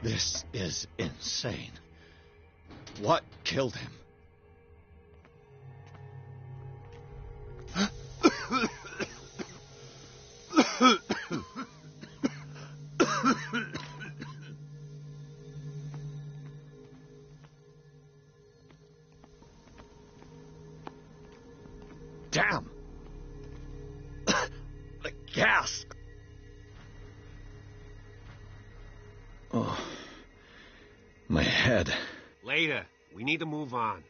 This is insane. What killed him? Damn! The gas! Oh, my head. Later. We need to move on.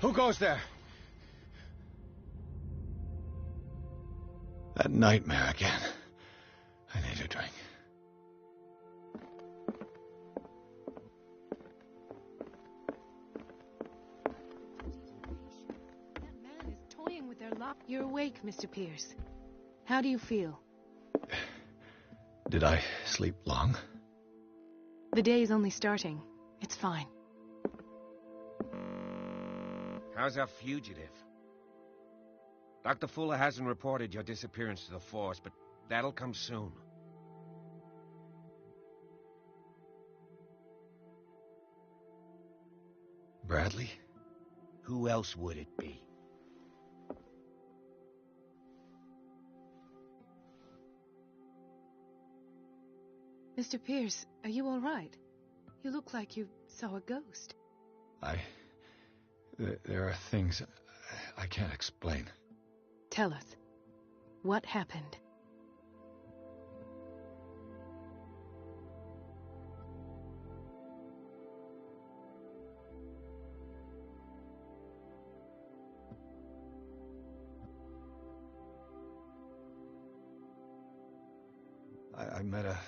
Who goes there? That nightmare again. I need a drink. That man is toying with their lock. You're awake, Mr. Pierce. How do you feel? Did I sleep long? The day is only starting. It's fine. How's our fugitive? Dr. Fuller hasn't reported your disappearance to the force, but that'll come soon. Bradley? Who else would it be? Mr. Pierce, are you all right? You look like you saw a ghost. There are things I can't explain. Tell us. What happened? I met a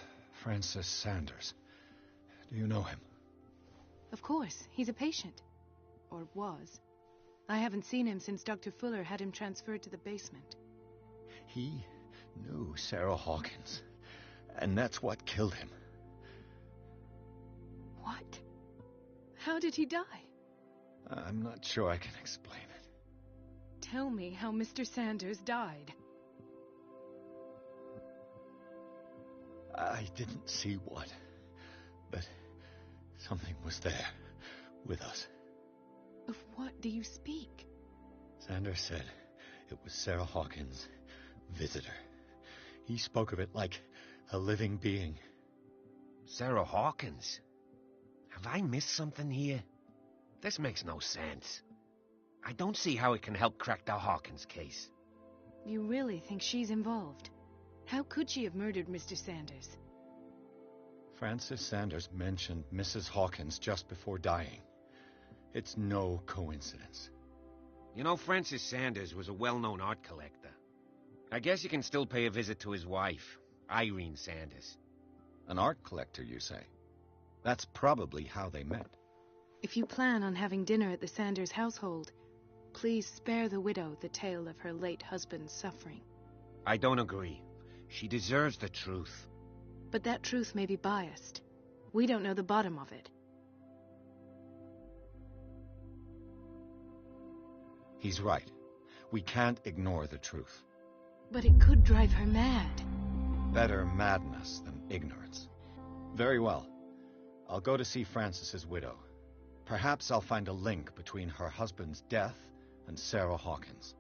Francis Sanders. Do you know him? Of course, he's a patient. Or was. I haven't seen him since Dr. Fuller had him transferred to the basement. He knew Sarah Hawkins, and that's what killed him. What? How did he die? I'm not sure I can explain it. Tell me how Mr. Sanders died. I didn't see what, but something was there, with us. Of what do you speak? Sanders said it was Sarah Hawkins' visitor. He spoke of it like a living being. Sarah Hawkins? Have I missed something here? This makes no sense. I don't see how it can help crack the Hawkins case. You really think she's involved? How could she have murdered Mr. Sanders? Francis Sanders mentioned Mrs. Hawkins just before dying. It's no coincidence. You know, Francis Sanders was a well-known art collector. I guess you can still pay a visit to his wife, Irene Sanders. An art collector, you say? That's probably how they met. If you plan on having dinner at the Sanders household, please spare the widow the tale of her late husband's suffering. I don't agree. She deserves the truth. But that truth may be biased. We don't know the bottom of it. He's right. We can't ignore the truth. But it could drive her mad. Better madness than ignorance. Very well. I'll go to see Francis's widow. Perhaps I'll find a link between her husband's death and Sarah Hawkins.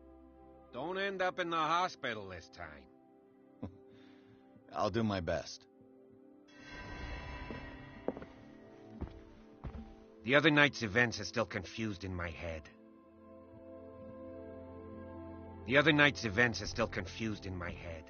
Don't end up in the hospital this time. I'll do my best. The other night's events are still confused in my head. The other night's events are still confused in my head.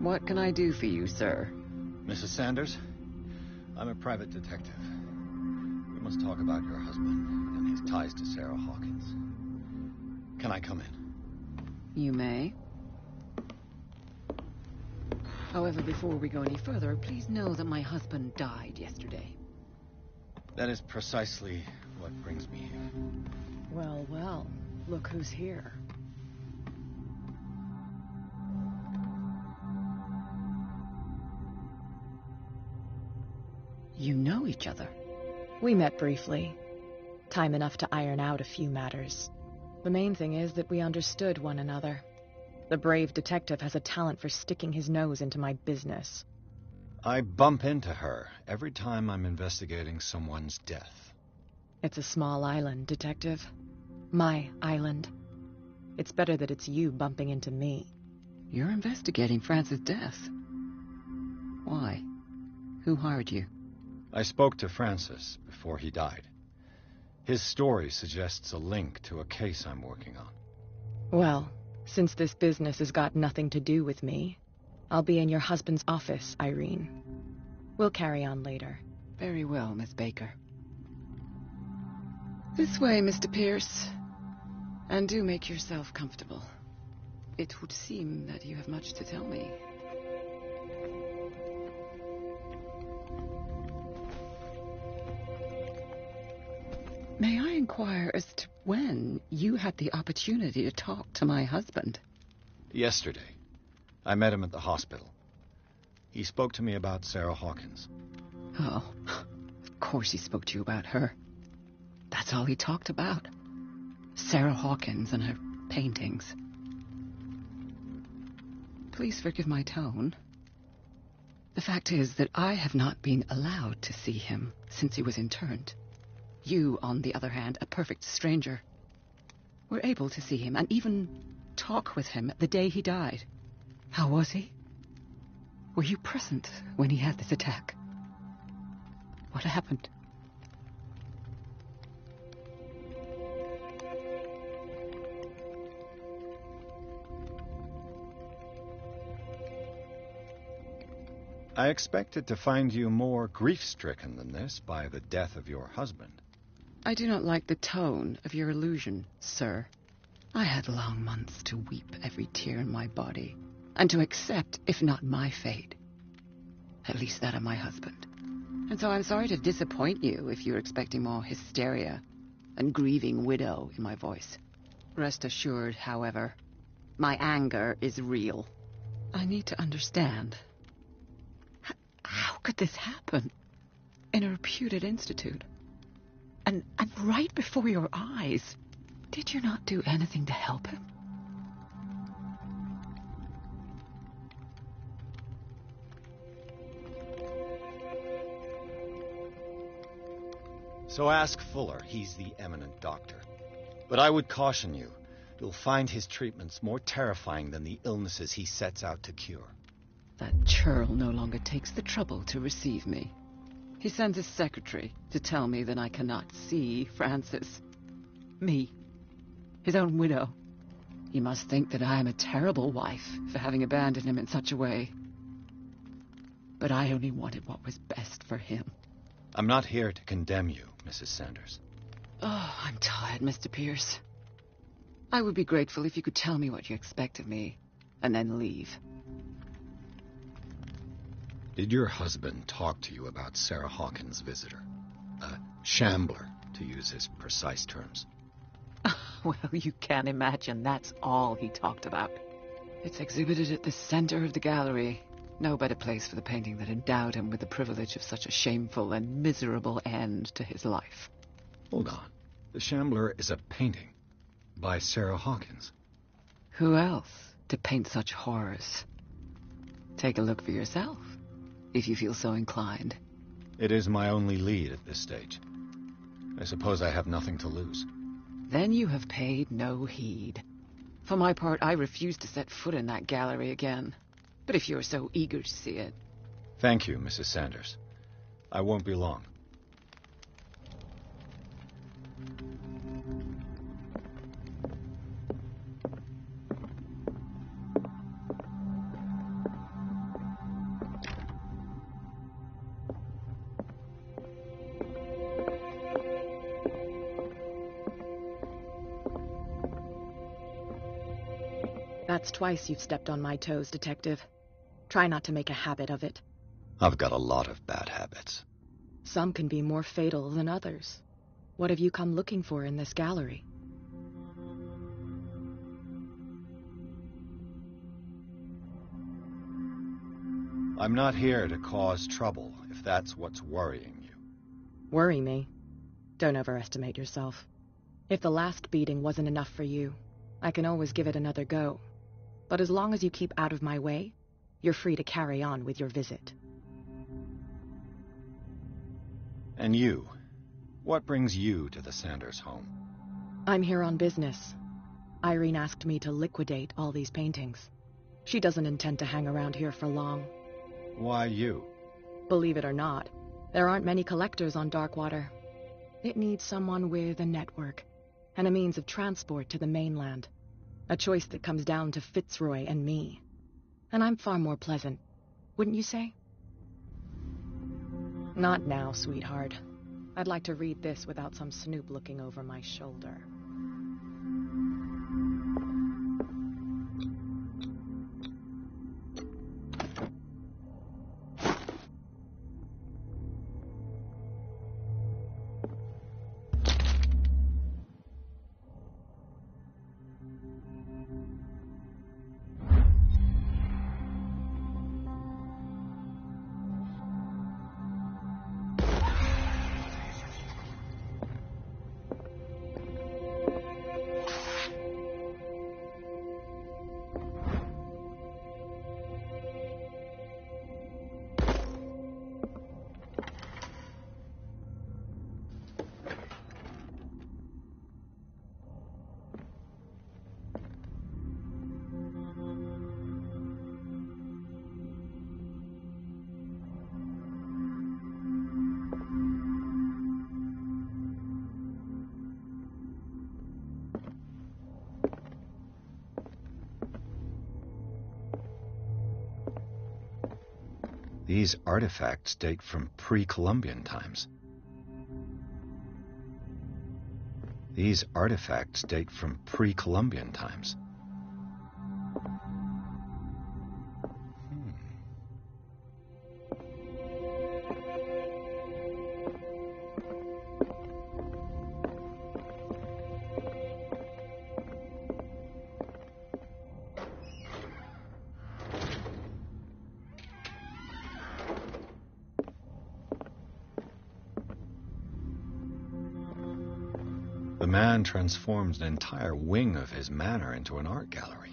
What can I do for you, sir? Mrs. Sanders, I'm a private detective. We must talk about your husband and his ties to Sarah Hawkins. Can I come in? You may. However, before we go any further, please know that my husband died yesterday. That is precisely what brings me here. Well, well, look who's here. You know each other. We met briefly. Time enough to iron out a few matters. The main thing is that we understood one another. The brave detective has a talent for sticking his nose into my business. I bump into her every time I'm investigating someone's death. It's a small island, Detective. My island. It's better that it's you bumping into me. You're investigating Francis' death. Why? Who hired you? I spoke to Francis before he died. His story suggests a link to a case I'm working on. Well, since this business has got nothing to do with me, I'll be in your husband's office, Irene. We'll carry on later. Very well, Miss Baker. This way, Mr. Pierce. And do make yourself comfortable. It would seem that you have much to tell me. May I inquire as to when you had the opportunity to talk to my husband? Yesterday, I met him at the hospital. He spoke to me about Sarah Hawkins. Oh, of course he spoke to you about her. That's all he talked about. Sarah Hawkins and her paintings. Please forgive my tone. The fact is that I have not been allowed to see him since he was interned. You, on the other hand, a perfect stranger, were able to see him and even talk with him the day he died. How was he? Were you present when he had this attack? What happened? I expected to find you more grief-stricken than this by the death of your husband. I do not like the tone of your allusion, sir. I had long months to weep every tear in my body, and to accept, if not my fate, at least that of my husband. And so I'm sorry to disappoint you if you're expecting more hysteria and grieving widow in my voice. Rest assured, however, my anger is real. I need to understand. How could this happen? In a reputed institute? And right before your eyes. Did you not do anything to help him? So ask Fuller. He's the eminent doctor. But I would caution you. You'll find his treatments more terrifying than the illnesses he sets out to cure. That churl no longer takes the trouble to receive me. He sends his secretary to tell me that I cannot see Francis. Me. His own widow. He must think that I am a terrible wife for having abandoned him in such a way. But I only wanted what was best for him. I'm not here to condemn you, Mrs. Sanders. Oh, I'm tired, Mr. Pierce. I would be grateful if you could tell me what you expect of me, and then leave. Did your husband talk to you about Sarah Hawkins' visitor? A shambler, to use his precise terms. Well, you can imagine that's all he talked about. It's exhibited at the center of the gallery. No better place for the painting that endowed him with the privilege of such a shameful and miserable end to his life. Hold on. The Shambler is a painting by Sarah Hawkins. Who else to paint such horrors? Take a look for yourself, if you feel so inclined. It is my only lead at this stage. I suppose I have nothing to lose. Then you have paid no heed. For my part, I refuse to set foot in that gallery again. But if you're so eager to see it... Thank you, Mrs. Sanders. I won't be long. That's twice you've stepped on my toes, Detective. Try not to make a habit of it. I've got a lot of bad habits. Some can be more fatal than others. What have you come looking for in this gallery? I'm not here to cause trouble, if that's what's worrying you. Worry me? Don't overestimate yourself. If the last beating wasn't enough for you, I can always give it another go. But as long as you keep out of my way, you're free to carry on with your visit. And you? What brings you to the Sanders home? I'm here on business. Irene asked me to liquidate all these paintings. She doesn't intend to hang around here for long. Why you? Believe it or not, there aren't many collectors on Darkwater. It needs someone with a network, and a means of transport to the mainland. A choice that comes down to Fitzroy and me. And I'm far more pleasant, wouldn't you say? Not now, sweetheart. I'd like to read this without some snoop looking over my shoulder. These artifacts date from pre-Columbian times. These artifacts date from pre-Columbian times. The man transforms an entire wing of his manor into an art gallery.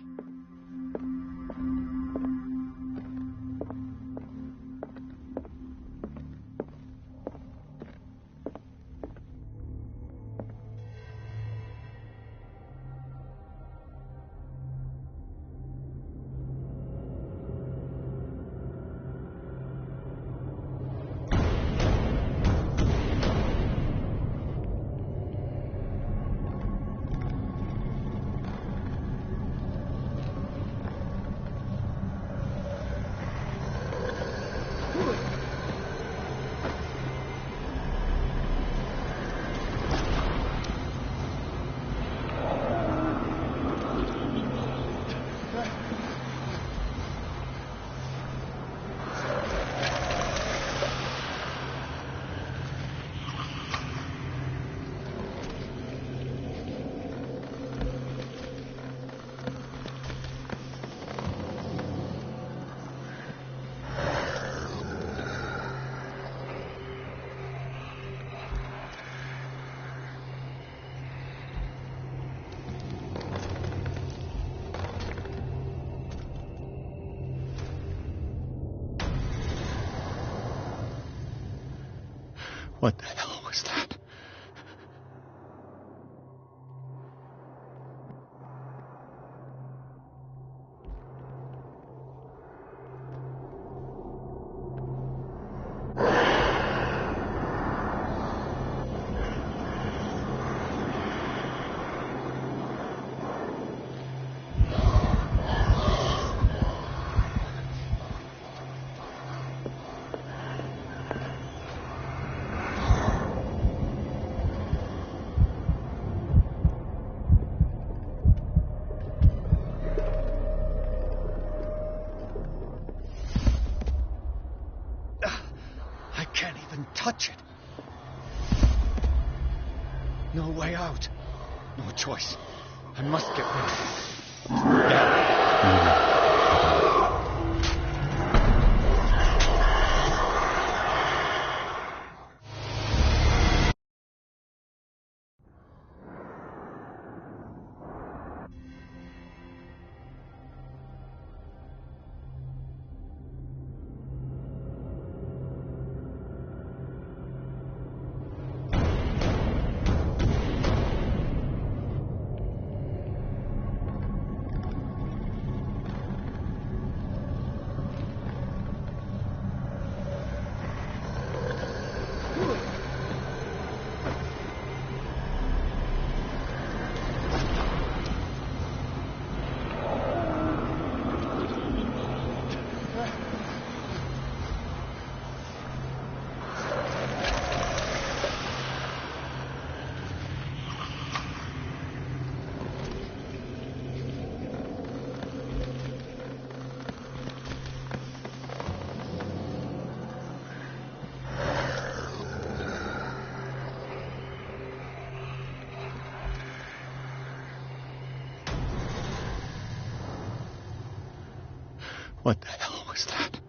What the hell was that? I can't even touch it. No way out. No choice. I must get rid of it. Yeah. What the hell was that?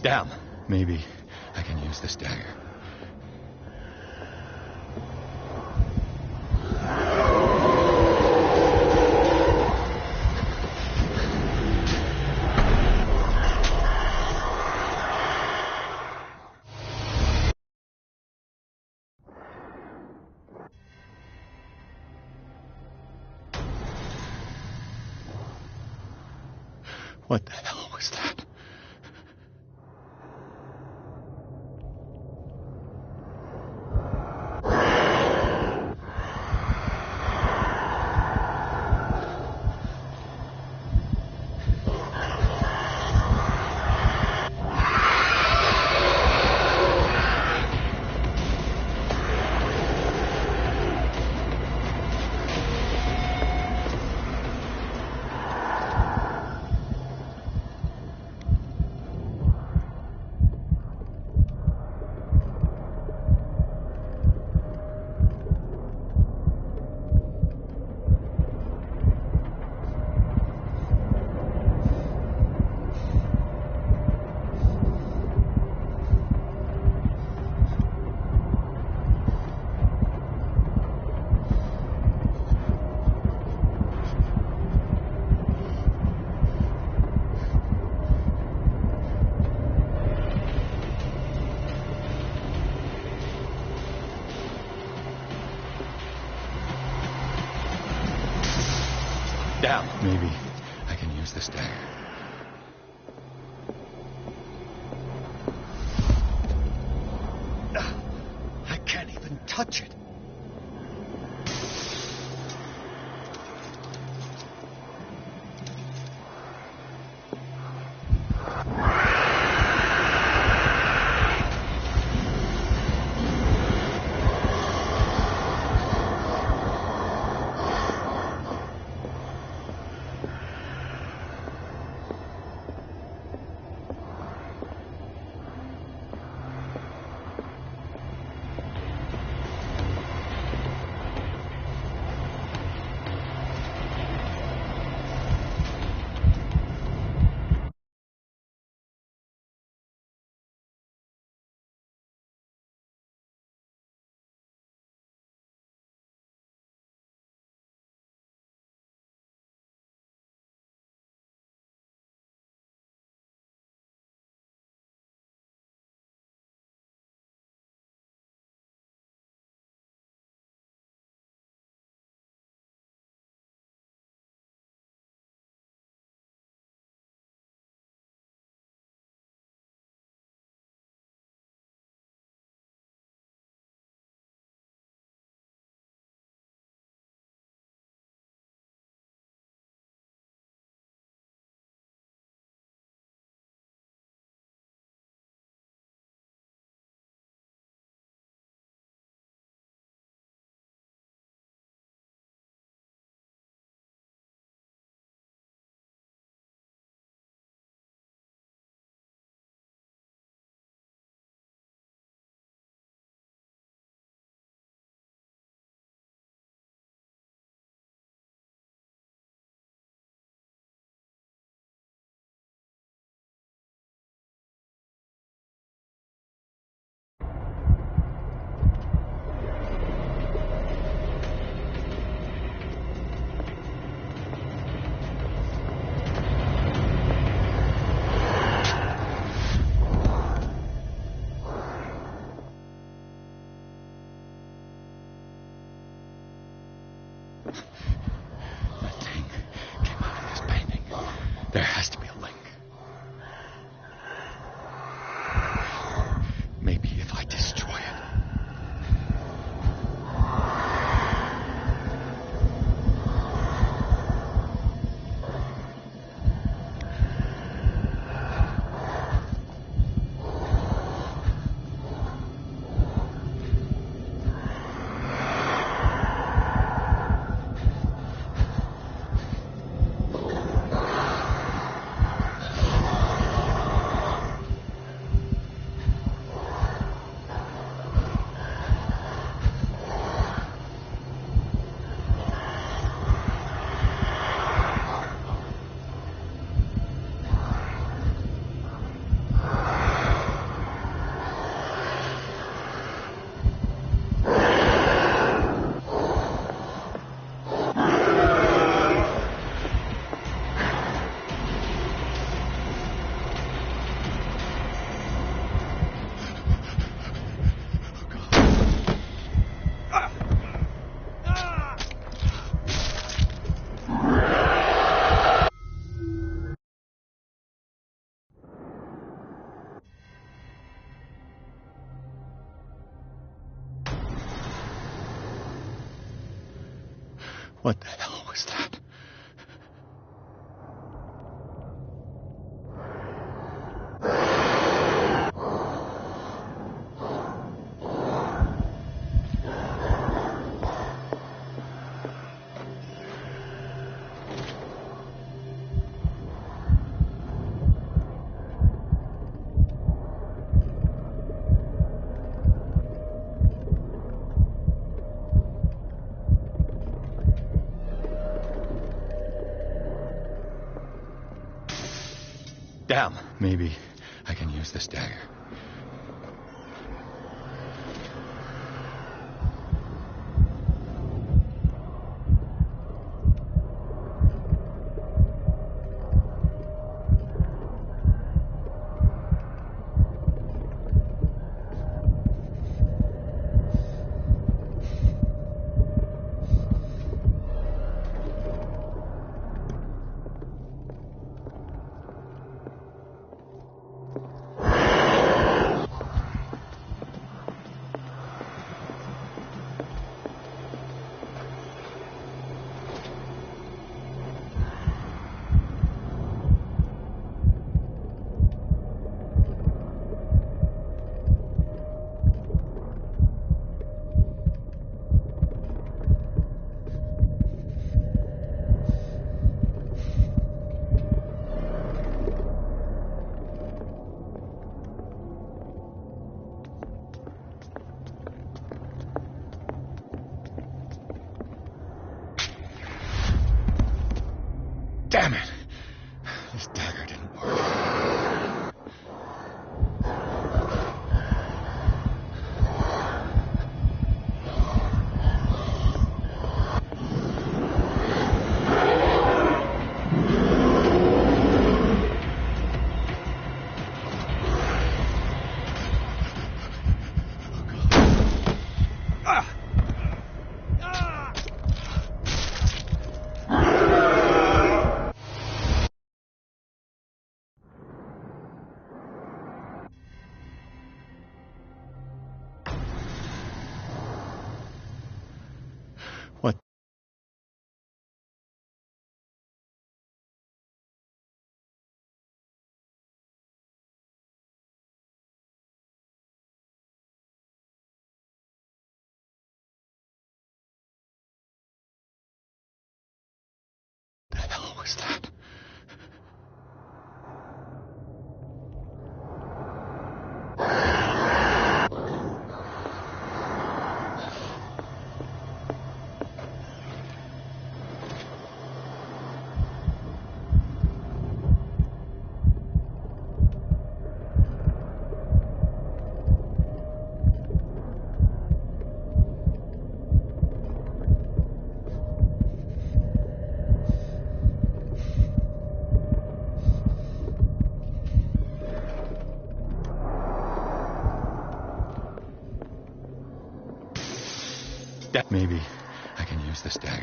Damn. Maybe I can use this dagger. What the hell was that? Damn, maybe I can use this dagger. I can't even touch it. There has to be a link. Maybe if I destroy it. What the hell was that? Damn, maybe I can use this dagger. Damn it! This dagger didn't work. What? The hell was that? Maybe I can use this dagger.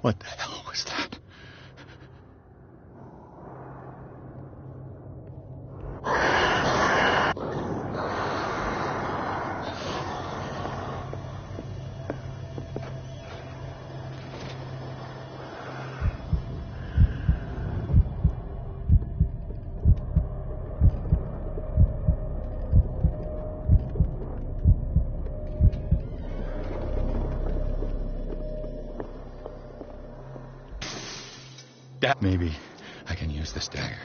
What the hell was that? Maybe I can use this dagger.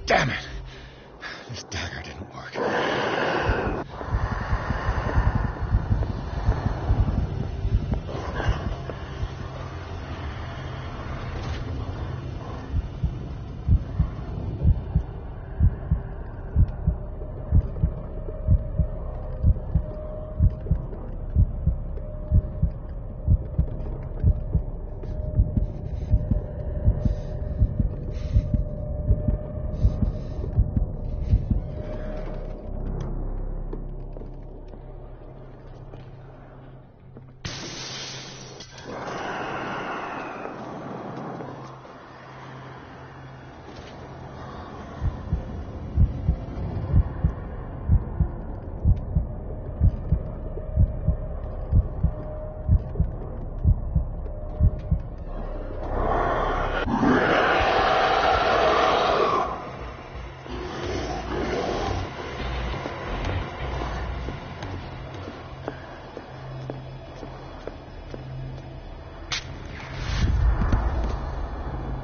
Damn it! This dagger didn't work.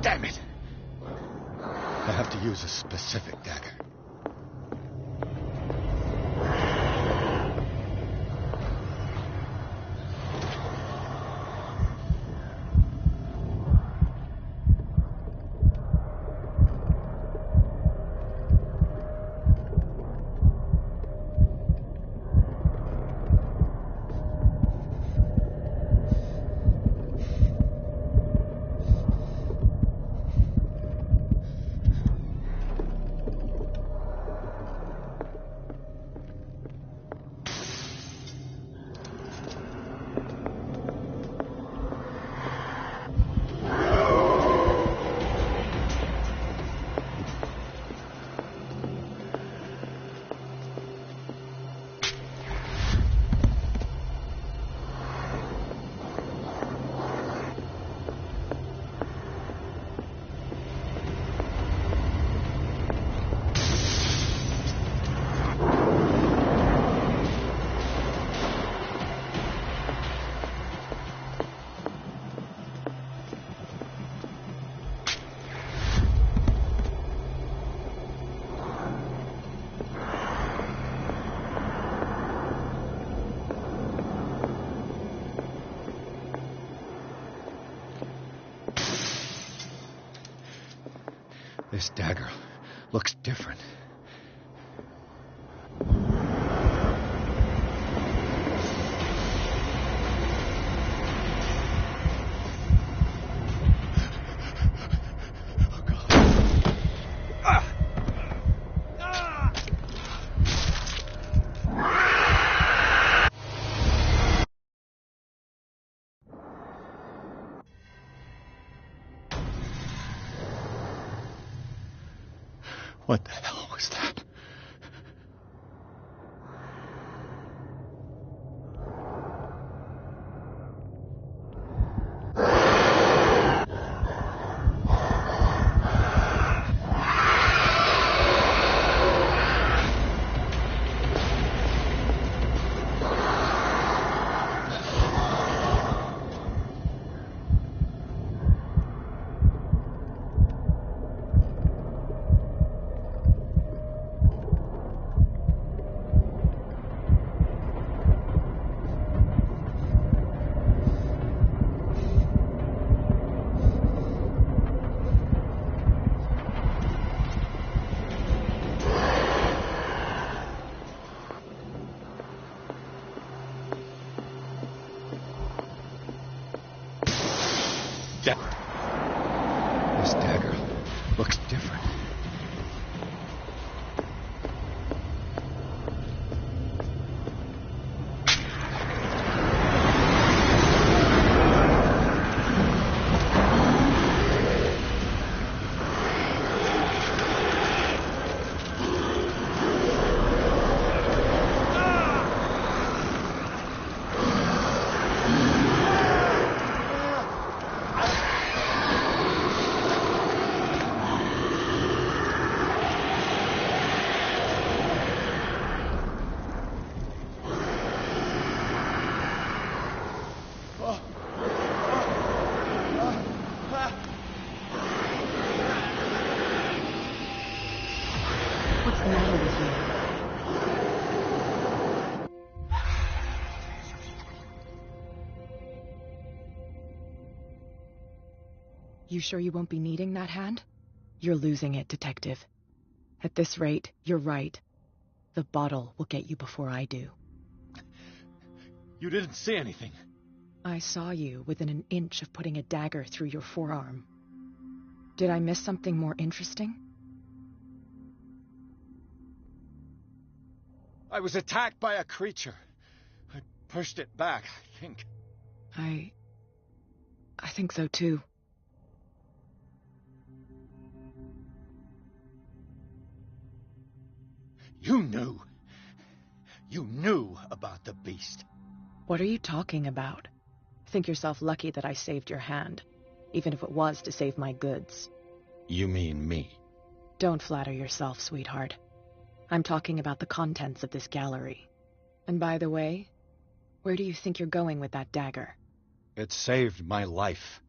Damn it! I have to use a specific dagger. This dagger looks different. What the hell was that? This dagger looks different. What's the matter with you? You sure you won't be needing that hand? You're losing it, Detective. At this rate, you're right. The bottle will get you before I do. You didn't see anything. I saw you within an inch of putting a dagger through your forearm. Did I miss something more interesting? I was attacked by a creature. I pushed it back, I think. I think so too. You knew. You knew about the beast. What are you talking about? Think yourself lucky that I saved your hand, even if it was to save my goods. You mean me? Don't flatter yourself, sweetheart. I'm talking about the contents of this gallery. And by the way, where do you think you're going with that dagger? It saved my life.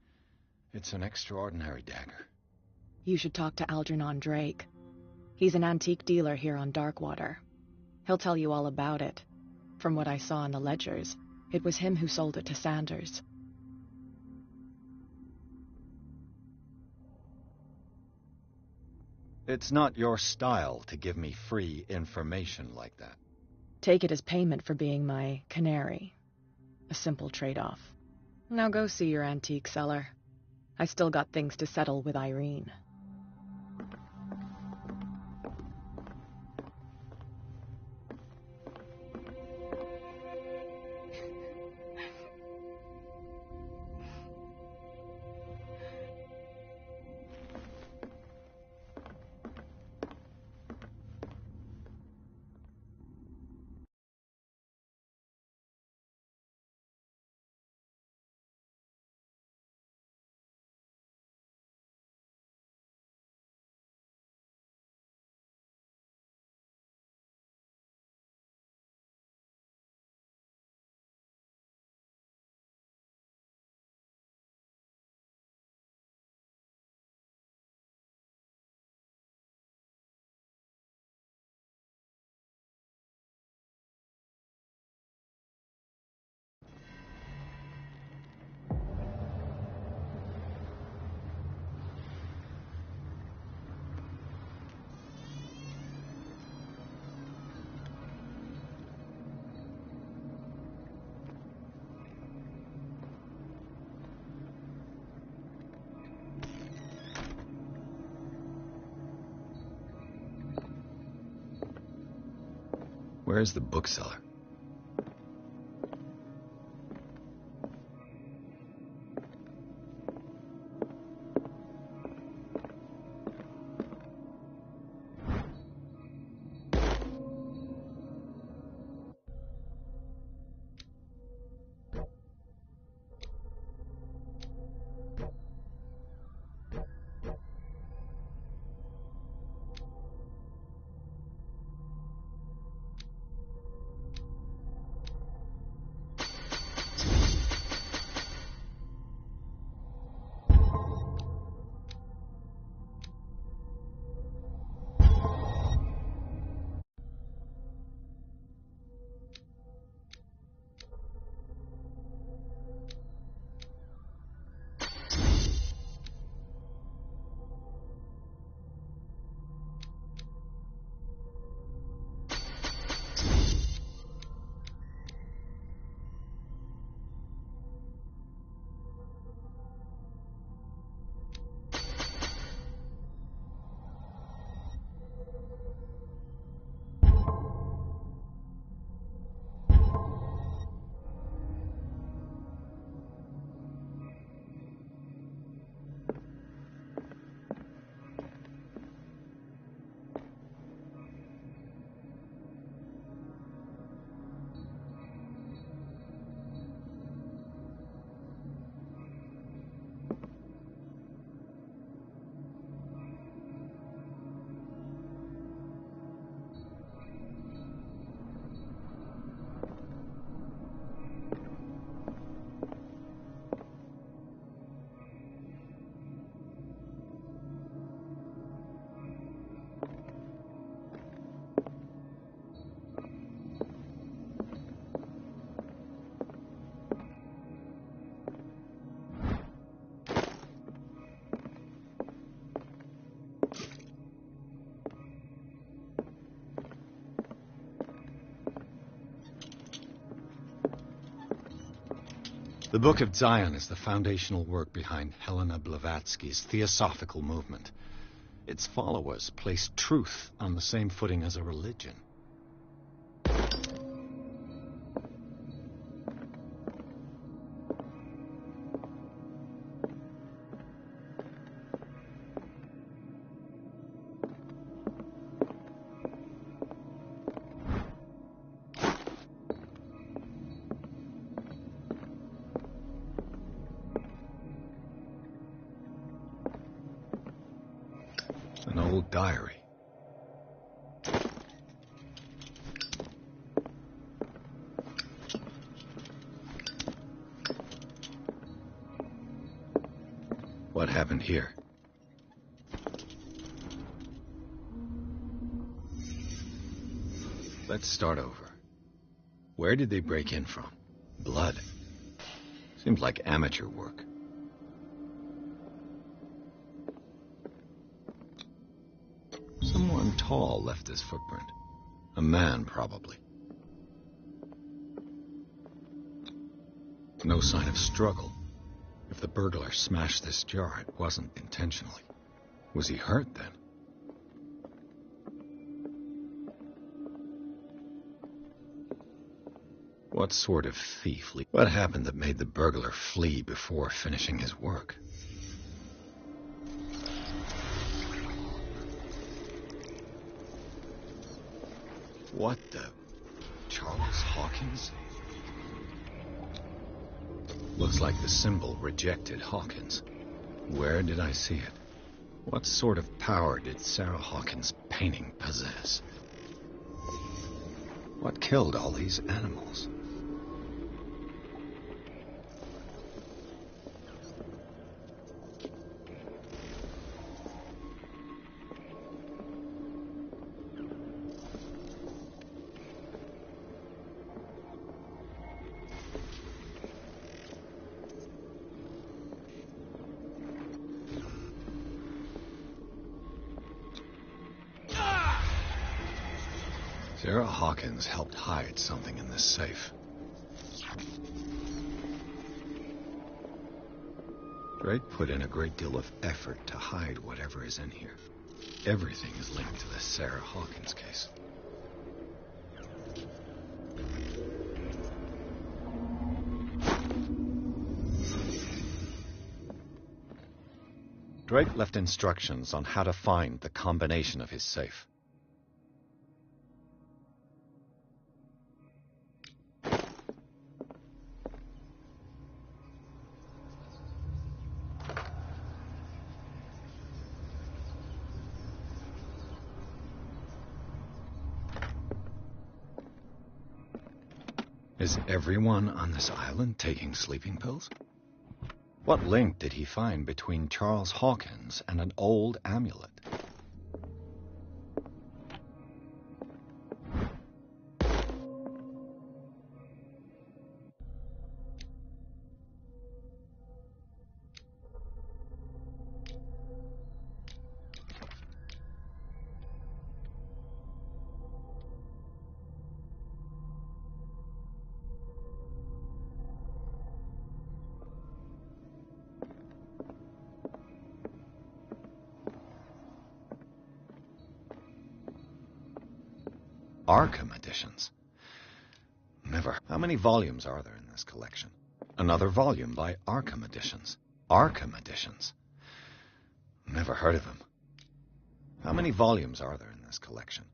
It's an extraordinary dagger. You should talk to Algernon Drake. He's an antique dealer here on Darkwater. He'll tell you all about it. From what I saw in the ledgers, it was him who sold it to Sanders. It's not your style to give me free information like that. Take it as payment for being my canary. A simple trade-off. Now go see your antique seller. I still got things to settle with Irene. Where's the bookseller? The Book of Zion is the foundational work behind Helena Blavatsky's theosophical movement. Its followers place truth on the same footing as a religion. An old diary. What happened here? Let's start over. Where did they break in from? Blood. Seems like amateur work. Someone tall left this footprint. A man, probably. No sign of struggle. If the burglar smashed this jar, it wasn't intentionally. Was he hurt then? What sort of thief? What happened that made the burglar flee before finishing his work? What the... Charles Hawkins? Looks like the symbol rejected Hawkins. Where did I see it? What sort of power did Sarah Hawkins' painting possess? What killed all these animals? Sarah Hawkins helped hide something in this safe. Drake put in a great deal of effort to hide whatever is in here. Everything is linked to the Sarah Hawkins case. Drake left instructions on how to find the combination of his safe. Is everyone on this island taking sleeping pills? What link did he find between Charles Hawkins and an old amulet? Arkham editions. Never. How many volumes are there in this collection? Another volume by Arkham Editions. Arkham Editions. Never heard of him. How many volumes are there in this collection?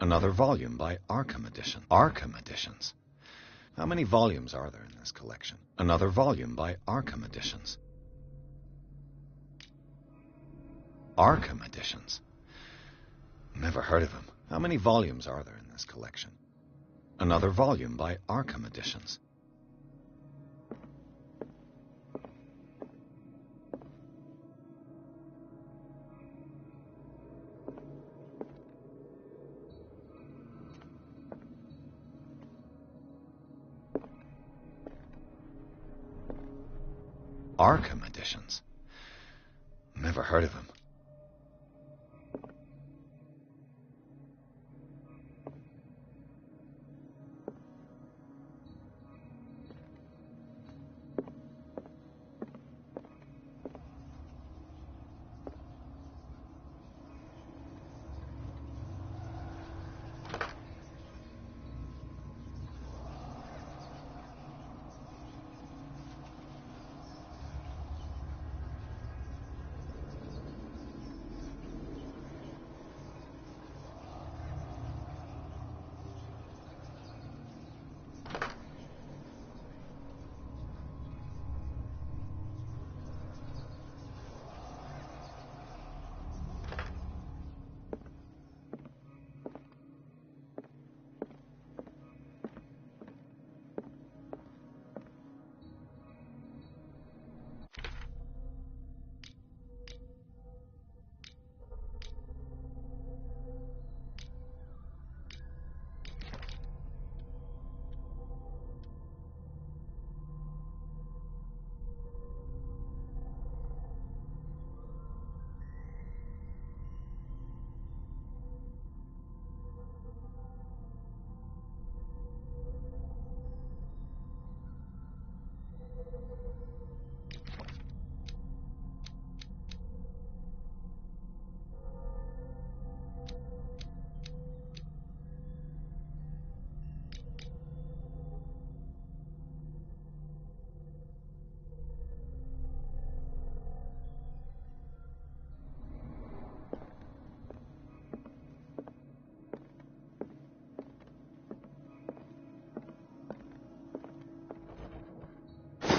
Another volume by Arkham Edition. Arkham Editions. How many volumes are there in this collection? Another volume by Arkham Editions. Arkham Editions. Never heard of him. How many volumes are there in this collection? Another volume by Arkham Editions. Arkham Editions. Never heard of him.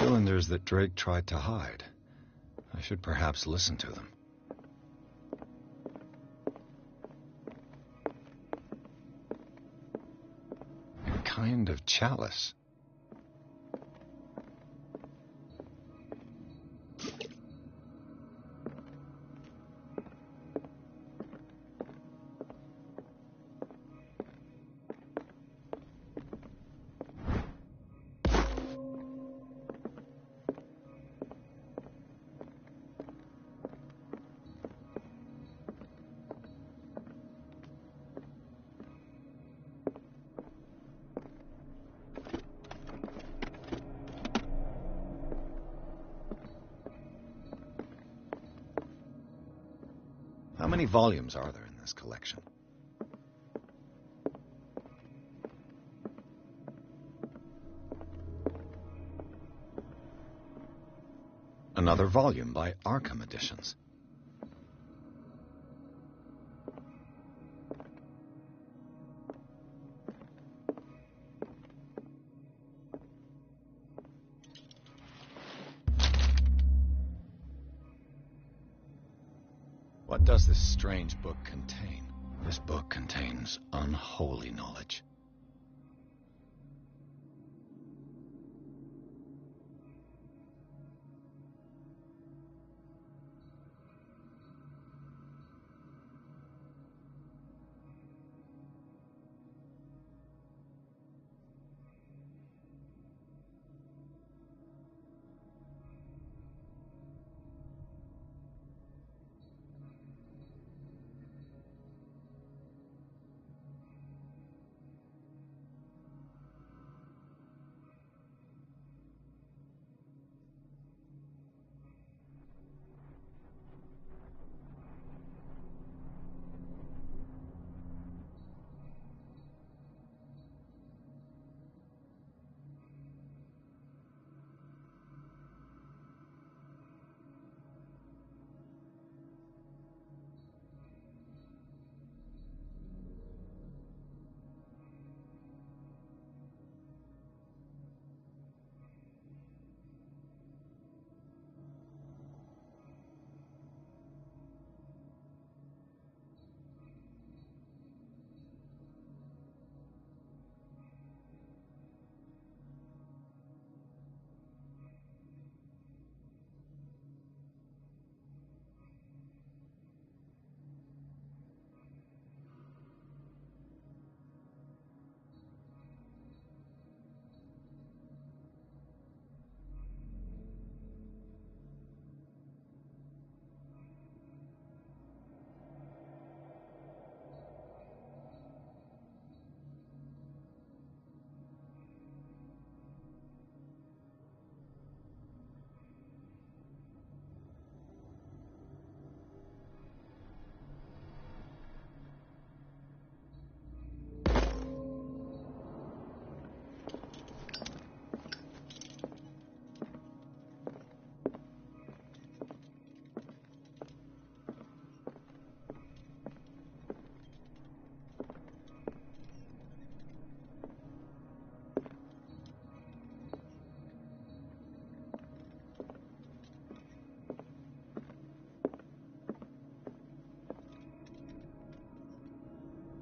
Cylinders that Drake tried to hide. I should perhaps listen to them. A kind of chalice. How many volumes are there in this collection? Another volume by Arkham Editions. What does this strange book contain? This book contains unholy knowledge.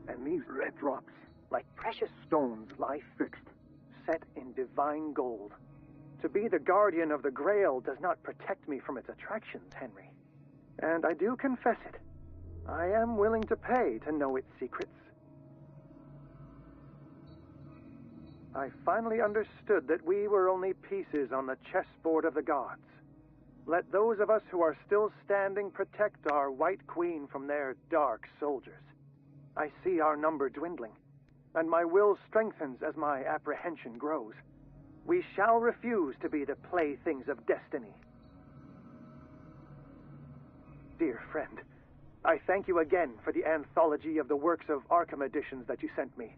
And these red drops, like precious stones, lie fixed, set in divine gold. To be the guardian of the Grail does not protect me from its attractions, Henry. And I do confess it. I am willing to pay to know its secrets. I finally understood that we were only pieces on the chessboard of the gods. Let those of us who are still standing protect our White Queen from their dark soldiers. I see our number dwindling, and my will strengthens as my apprehension grows. We shall refuse to be the playthings of destiny. Dear friend, I thank you again for the anthology of the works of Arkham Editions that you sent me.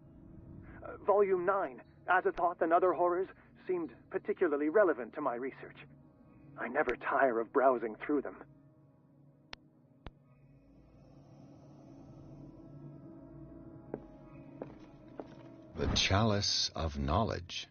Volume 9, Azathoth and Other Horrors, seemed particularly relevant to my research. I never tire of browsing through them. The Chalice of Knowledge.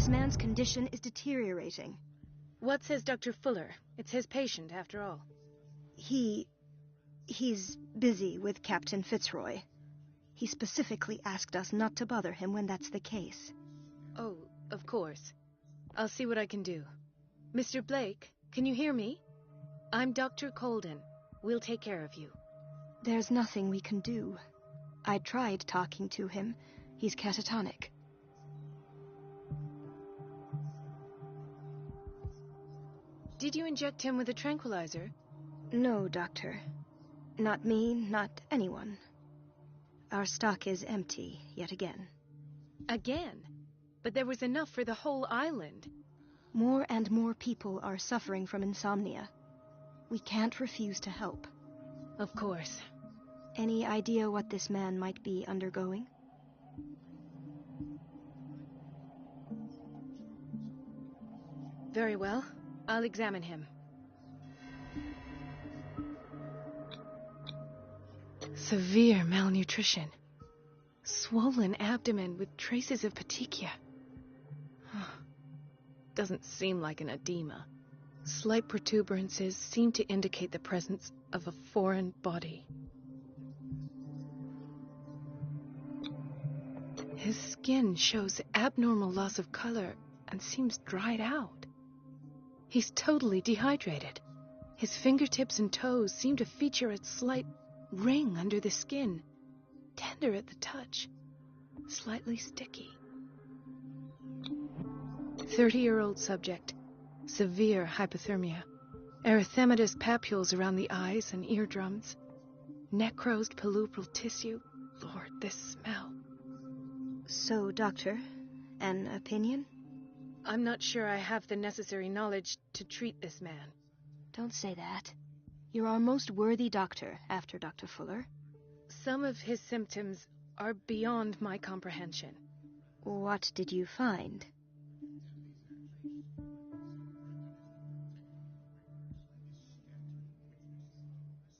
This man's condition is deteriorating. What says Dr. Fuller? It's his patient, after all. He's busy with Captain Fitzroy. He specifically asked us not to bother him when that's the case. Oh, of course. I'll see what I can do. Mr. Blake, can you hear me? I'm Dr. Colden. We'll take care of you. There's nothing we can do. I tried talking to him. He's catatonic. Did you inject him with a tranquilizer? No, Doctor. Not me, not anyone. Our stock is empty, yet again. Again? But there was enough for the whole island. More and more people are suffering from insomnia. We can't refuse to help. Of course. Any idea what this man might be undergoing? Very well. I'll examine him. Severe malnutrition. Swollen abdomen with traces of petechia. Doesn't seem like an edema. Slight protuberances seem to indicate the presence of a foreign body. His skin shows abnormal loss of color and seems dried out. He's totally dehydrated. His fingertips and toes seem to feature a slight ring under the skin, tender at the touch, slightly sticky. 30-year-old subject, severe hypothermia, erythematous papules around the eyes and eardrums, necrosed palpebral tissue. Lord, this smell. So, Doctor, an opinion? I'm not sure I have the necessary knowledge to treat this man. Don't say that. You're our most worthy doctor after Dr. Fuller. Some of his symptoms are beyond my comprehension. What did you find?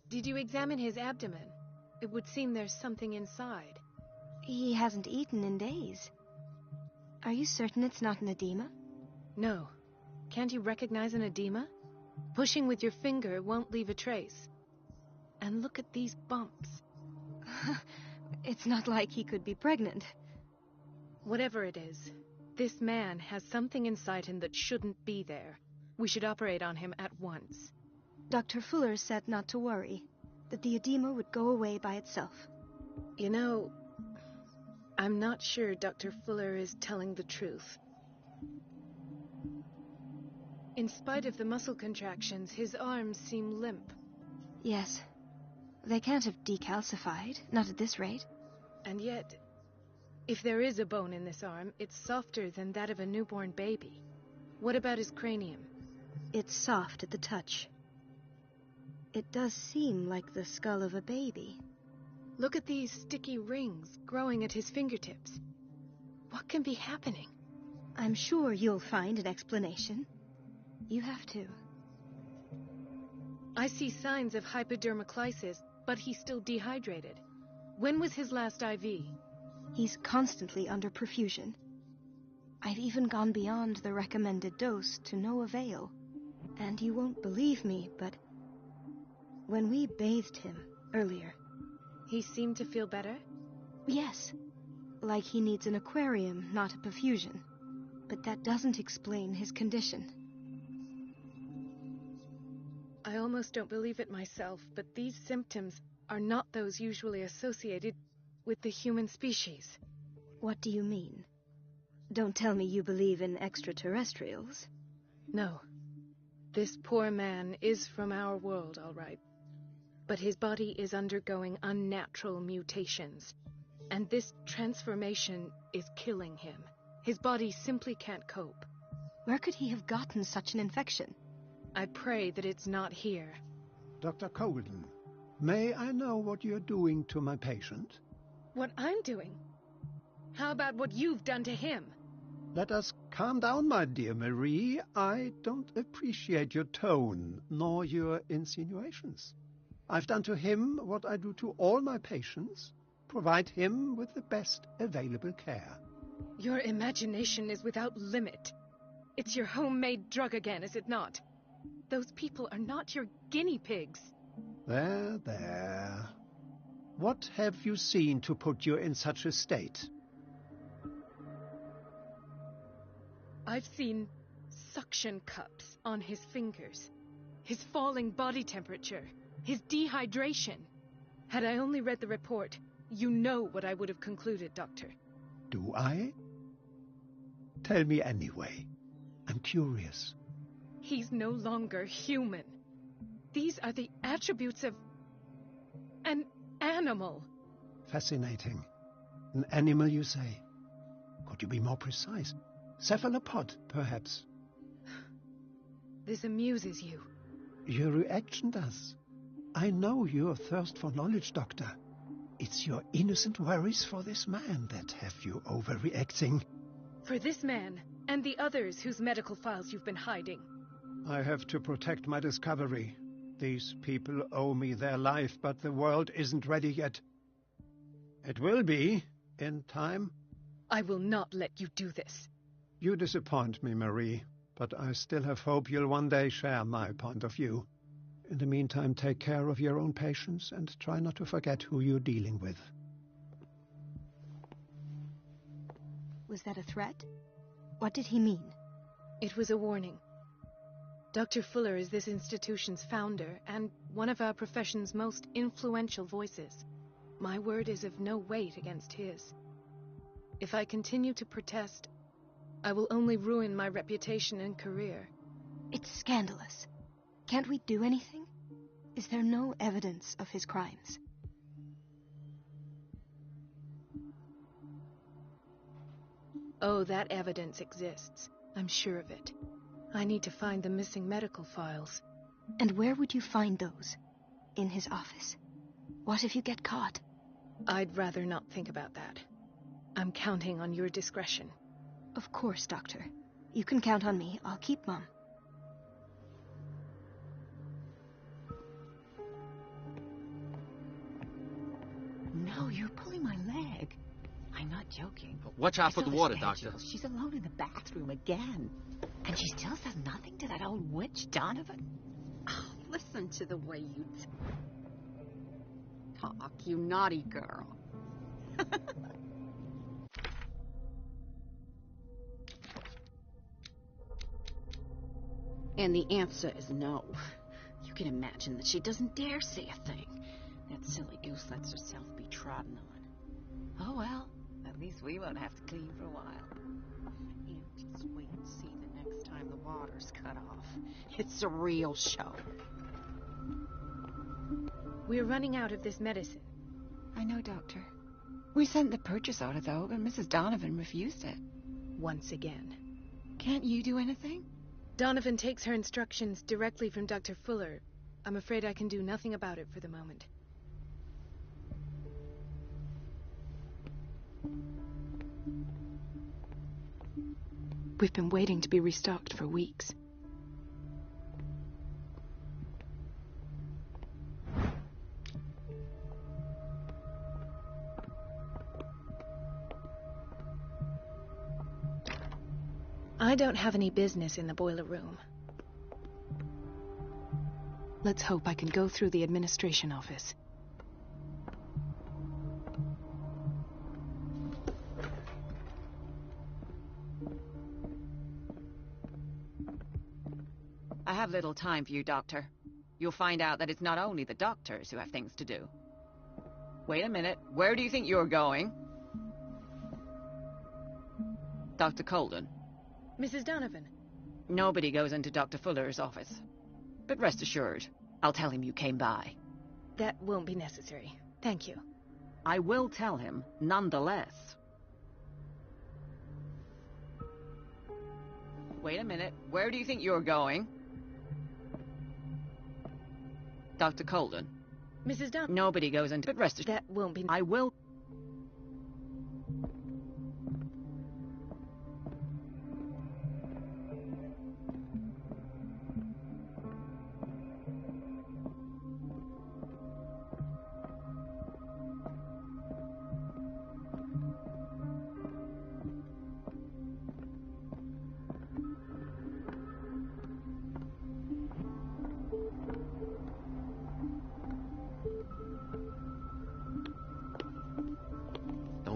Did you examine his abdomen? It would seem there's something inside. He hasn't eaten in days. Are you certain it's not an edema? No. Can't you recognize an edema? Pushing with your finger won't leave a trace. And look at these bumps. It's not like he could be pregnant. Whatever it is, this man has something inside him that shouldn't be there. We should operate on him at once. Dr. Fuller said not to worry, that the edema would go away by itself. You know, I'm not sure Dr. Fuller is telling the truth. In spite of the muscle contractions, his arms seem limp. Yes. They can't have decalcified, not at this rate. And yet, if there is a bone in this arm, it's softer than that of a newborn baby. What about his cranium? It's soft at the touch. It does seem like the skull of a baby. Look at these sticky rings growing at his fingertips. What can be happening? I'm sure you'll find an explanation. You have to. I see signs of hypodermoclysis, but he's still dehydrated. When was his last IV? He's constantly under perfusion. I've even gone beyond the recommended dose to no avail. And you won't believe me, but when we bathed him earlier... He seemed to feel better? Yes. Like he needs an aquarium, not a perfusion. But that doesn't explain his condition. I almost don't believe it myself, but these symptoms are not those usually associated with the human species. What do you mean? Don't tell me you believe in extraterrestrials. No. This poor man is from our world, all right. But his body is undergoing unnatural mutations. And this transformation is killing him. His body simply can't cope. Where could he have gotten such an infection? I pray that it's not here. Dr. Colden, may I know what you're doing to my patient? What I'm doing? How about what you've done to him? Let us calm down, my dear Marie. I don't appreciate your tone, nor your insinuations. I've done to him what I do to all my patients, provide him with the best available care. Your imagination is without limit. It's your homemade drug again, is it not? Those people are not your guinea pigs. There, there. What have you seen to put you in such a state? I've seen suction cups on his fingers, his falling body temperature, his dehydration. Had I only read the report, you know what I would have concluded, Doctor. Do I? Tell me anyway. I'm curious. He's no longer human. These are the attributes of an animal. Fascinating. An animal, you say? Could you be more precise? Cephalopod, perhaps? This amuses you. Your reaction does. I know your thirst for knowledge, Doctor. It's your innocent worries for this man that have you overreacting. For this man, and the others whose medical files you've been hiding. I have to protect my discovery. These people owe me their life, but the world isn't ready yet. It will be, in time. I will not let you do this. You disappoint me, Marie, but I still have hope you'll one day share my point of view. In the meantime, take care of your own patients and try not to forget who you're dealing with. Was that a threat? What did he mean? It was a warning. Dr. Fuller is this institution's founder and one of our profession's most influential voices. My word is of no weight against his. If I continue to protest, I will only ruin my reputation and career. It's scandalous. Can't we do anything? Is there no evidence of his crimes? Oh, that evidence exists. I'm sure of it. I need to find the missing medical files. And where would you find those? In his office? What if you get caught? I'd rather not think about that. I'm counting on your discretion. Of course, Doctor. You can count on me. I'll keep mum. No, you're pulling my leg. I'm not joking. Watch out I for the saw water, schedule. Doctor. She's alone in the bathroom again. And she still says nothing to that old witch, Donovan. Oh, listen to the way you talk, you naughty girl. And the answer is no. You can imagine that she doesn't dare say a thing. That silly goose lets herself be trodden on. Oh well, at least we won't have to clean for a while. And just wait and see the next time the water's cut off. It's a real show. We're running out of this medicine. I know, Doctor. We sent the purchase order, though, and Mrs. Donovan refused it. Once again. Can't you do anything? Donovan takes her instructions directly from Dr. Fuller. I'm afraid I can do nothing about it for the moment. We've been waiting to be restocked for weeks. I don't have any business in the boiler room. Let's hope I can go through the administration office. I have little time for you, Doctor. You'll find out that it's not only the doctors who have things to do. Wait a minute. Where do you think you're going? Dr. Colden. Mrs. Donovan. Nobody goes into Dr. Fuller's office. But rest assured, I'll tell him you came by. That won't be necessary. Thank you. I will tell him, nonetheless. Wait a minute. Where do you think you're going? Dr. Colden. Mrs. Donovan. Nobody goes into... But rest assured... That won't be... I will...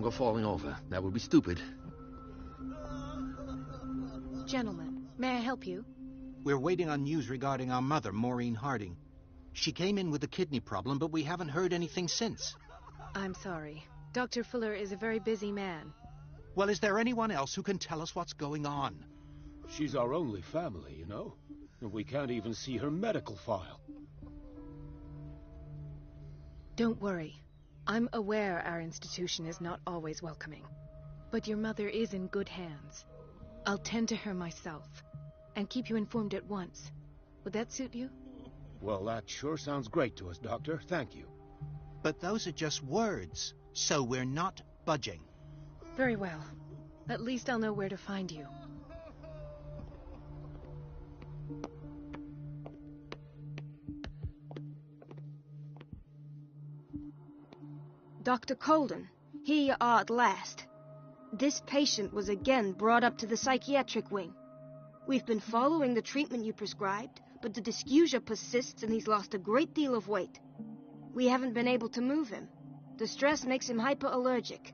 go falling over. That would be stupid. Gentlemen, may I help you? We're waiting on news regarding our mother, Maureen Harding. She came in with a kidney problem, but we haven't heard anything since. I'm sorry. Dr. Fuller is a very busy man. Well, is there anyone else who can tell us what's going on? She's our only family, you know? And we can't even see her medical file. Don't worry. I'm aware our institution is not always welcoming. But your mother is in good hands. I'll tend to her myself, and keep you informed at once. Would that suit you? Well, that sure sounds great to us, Doctor. Thank you. But those are just words, so we're not budging. Very well. At least I'll know where to find you. Dr. Colden, here you are at last. This patient was again brought up to the psychiatric wing. We've been following the treatment you prescribed, but the dysgeusia persists and he's lost a great deal of weight. We haven't been able to move him. The stress makes him hyperallergic.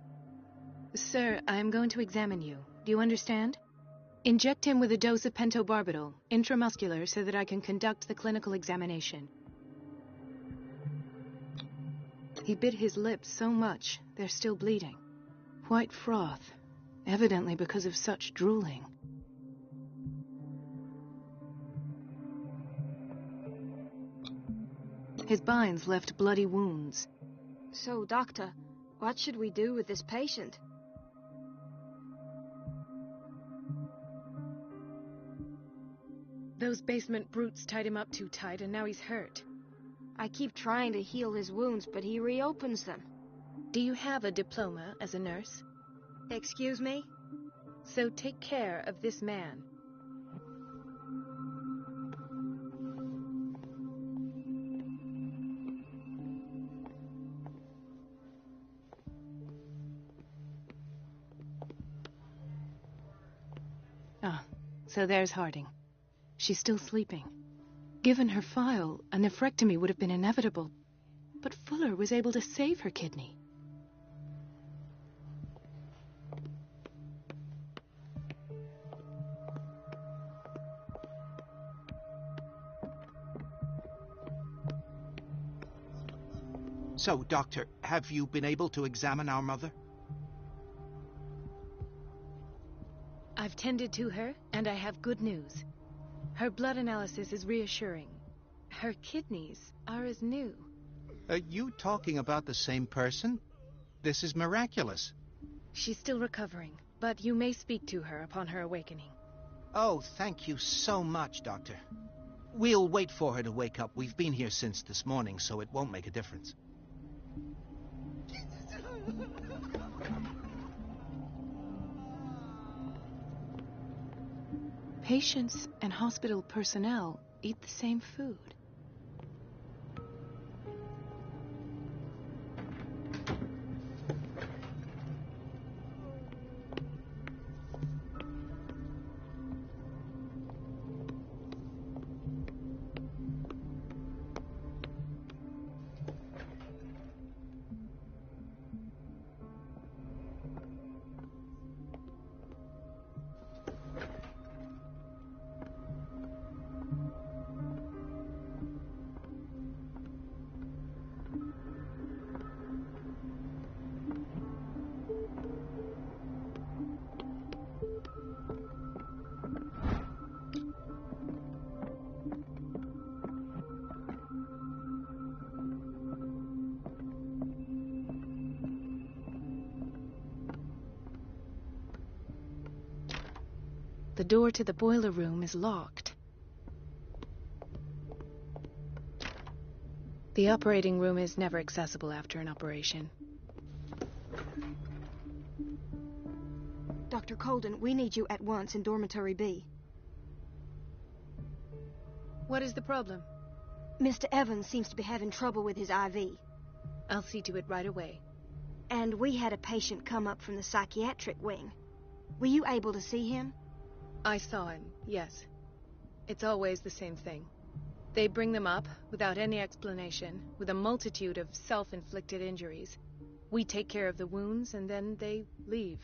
Sir, I'm going to examine you. Do you understand? Inject him with a dose of pentobarbital, intramuscular, so that I can conduct the clinical examination. He bit his lips so much, they're still bleeding. White froth, evidently because of such drooling. His binds left bloody wounds. So, Doctor, what should we do with this patient? Those basement brutes tied him up too tight, and now he's hurt. I keep trying to heal his wounds, but he reopens them. Do you have a diploma as a nurse? Excuse me? So take care of this man. Ah, so there's Harding. She's still sleeping. Given her file, a nephrectomy would have been inevitable. But Fuller was able to save her kidney. So, Doctor, have you been able to examine our mother? I've tended to her, and I have good news. Her blood analysis is reassuring. Her kidneys are as new. Are you talking about the same person? This is miraculous. She's still recovering, but you may speak to her upon her awakening. Oh, thank you so much, Doctor. We'll wait for her to wake up. We've been here since this morning, so it won't make a difference. Patients and hospital personnel eat the same food. The door to the boiler room is locked. The operating room is never accessible after an operation. Dr. Colden, we need you at once in Dormitory B. What is the problem? Mr. Evans seems to be having trouble with his IV. I'll see to it right away. And we had a patient come up from the psychiatric wing. Were you able to see him? I saw him, yes. It's always the same thing. They bring them up, without any explanation, with a multitude of self-inflicted injuries. We take care of the wounds, and then they leave.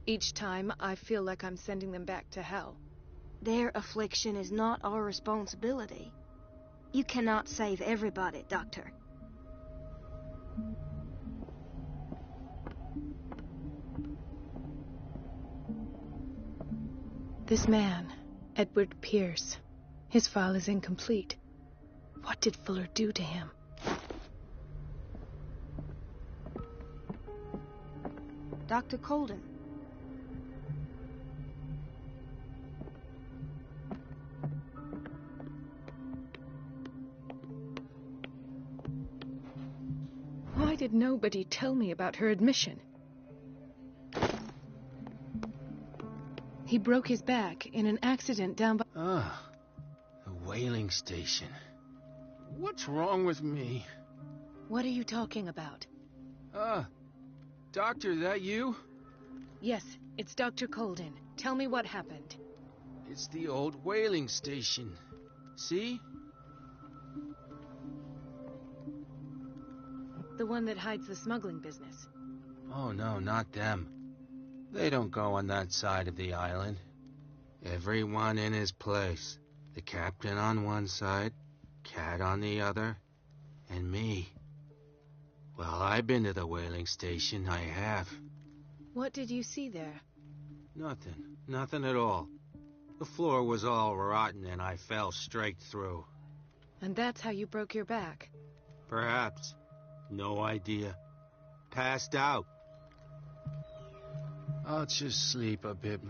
Each time, I feel like I'm sending them back to hell. Their affliction is not our responsibility. You cannot save everybody, Doctor. This man, Edward Pierce, his file is incomplete. What did Fuller do to him? Dr. Colden. Why did nobody tell me about her admission? He broke his back in an accident down by... Ah, the whaling station. What's wrong with me? What are you talking about? Doctor, that you? Yes, it's Dr. Colden. Tell me what happened. It's the old whaling station. See? The one that hides the smuggling business. Oh, no, not them. They don't go on that side of the island. Everyone in his place. The captain on one side, Cat on the other, and me. Well, I've been to the whaling station, I have. What did you see there? Nothing at all. The floor was all rotten and I fell straight through. And that's how you broke your back? Perhaps. No idea. Passed out. I'll just sleep a bit.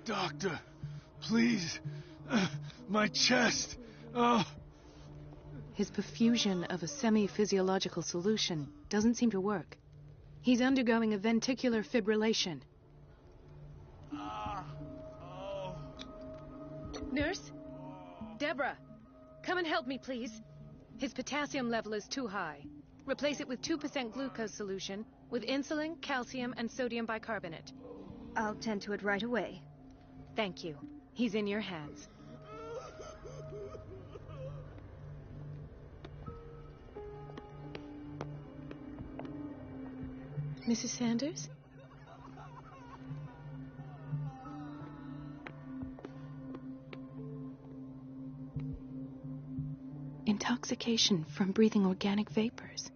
Doctor, please. My chest. Oh. His perfusion of a semi-physiological solution doesn't seem to work. He's undergoing a ventricular fibrillation. Nurse? Deborah, come and help me, please. His potassium level is too high. Replace it with 2% glucose solution with insulin, calcium, and sodium bicarbonate. I'll tend to it right away. Thank you. He's in your hands. Mrs. Sanders? Intoxication from breathing organic vapors.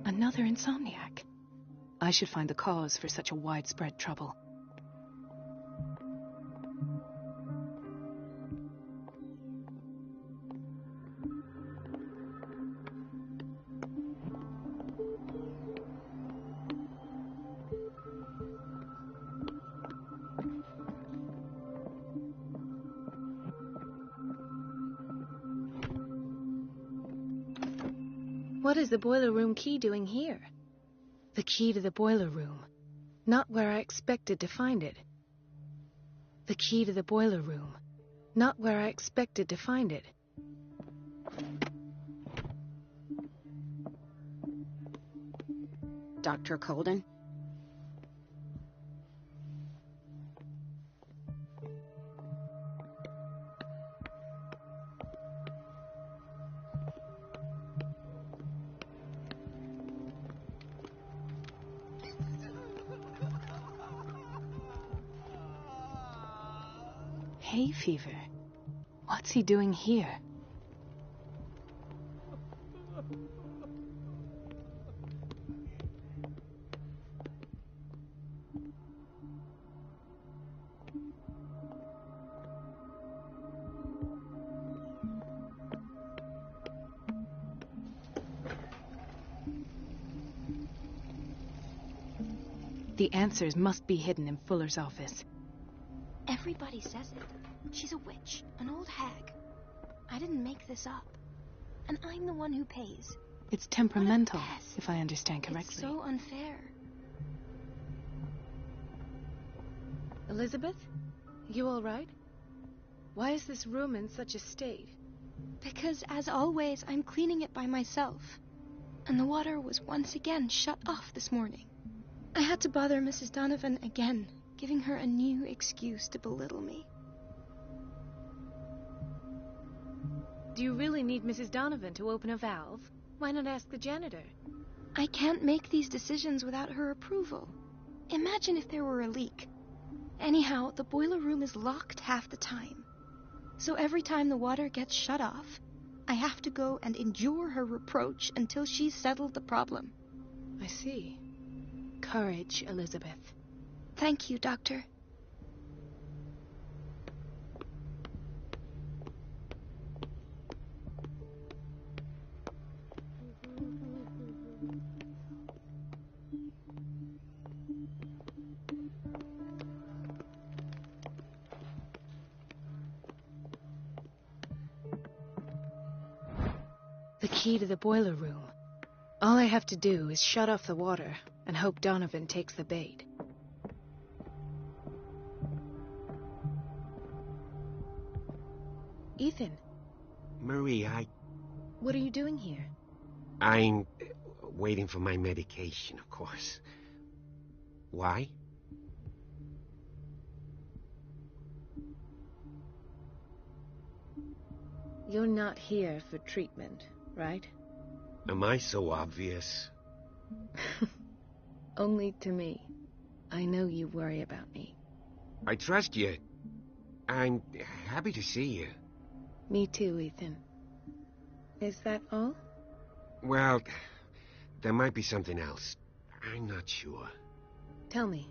Another insomniac. I should find the cause for such a widespread trouble. What is the boiler room key doing here? The key to the boiler room. Not where I expected to find it. The key to the boiler room. Not where I expected to find it. Dr. Colden? Hay fever. What's he doing here? The answers must be hidden in Fuller's office. Everybody says it. She's a witch, an old hag. I didn't make this up. And I'm the one who pays. It's temperamental, if I understand correctly. It's so unfair. Elizabeth? You all right? Why is this room in such a state? Because, as always, I'm cleaning it by myself. And the water was once again shut off this morning. I had to bother Mrs. Donovan again. giving her a new excuse to belittle me. Do you really need Mrs. Donovan to open a valve? Why not ask the janitor? I can't make these decisions without her approval. Imagine if there were a leak. Anyhow, the boiler room is locked half the time. So every time the water gets shut off, I have to go and endure her reproach until she's settled the problem. I see. Courage, Elizabeth. Thank you, Doctor. The key to the boiler room. All I have to do is shut off the water and hope Donovan takes the bait. Ethan. Marie, What are you doing here? I'm waiting for my medication, of course. Why? You're not here for treatment, right? Am I so obvious? Only to me. I know you worry about me. I trust you. I'm happy to see you. Me too, Ethan. Is that all? Well, there might be something else. I'm not sure. Tell me.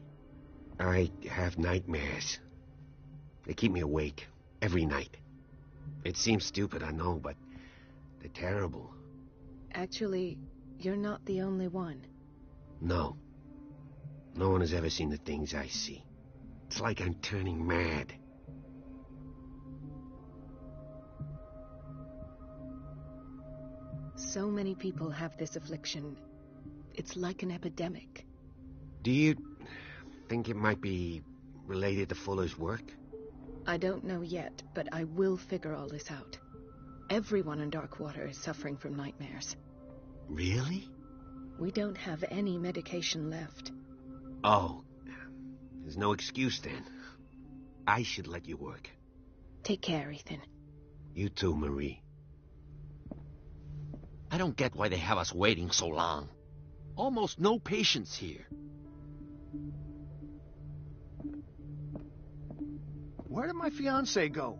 I have nightmares. They keep me awake every night. It seems stupid, I know, but they're terrible. Actually, you're not the only one. No. No one has ever seen the things I see. It's like I'm turning mad. So many people have this affliction. It's like an epidemic. Do you think it might be related to Fuller's work? I don't know yet, but I will figure all this out. Everyone in Darkwater is suffering from nightmares. Really? We don't have any medication left. Oh, there's no excuse then. I should let you work. Take care, Ethan. You too, Marie. I don't get why they have us waiting so long. Almost no patients here. Where did my fiancée go?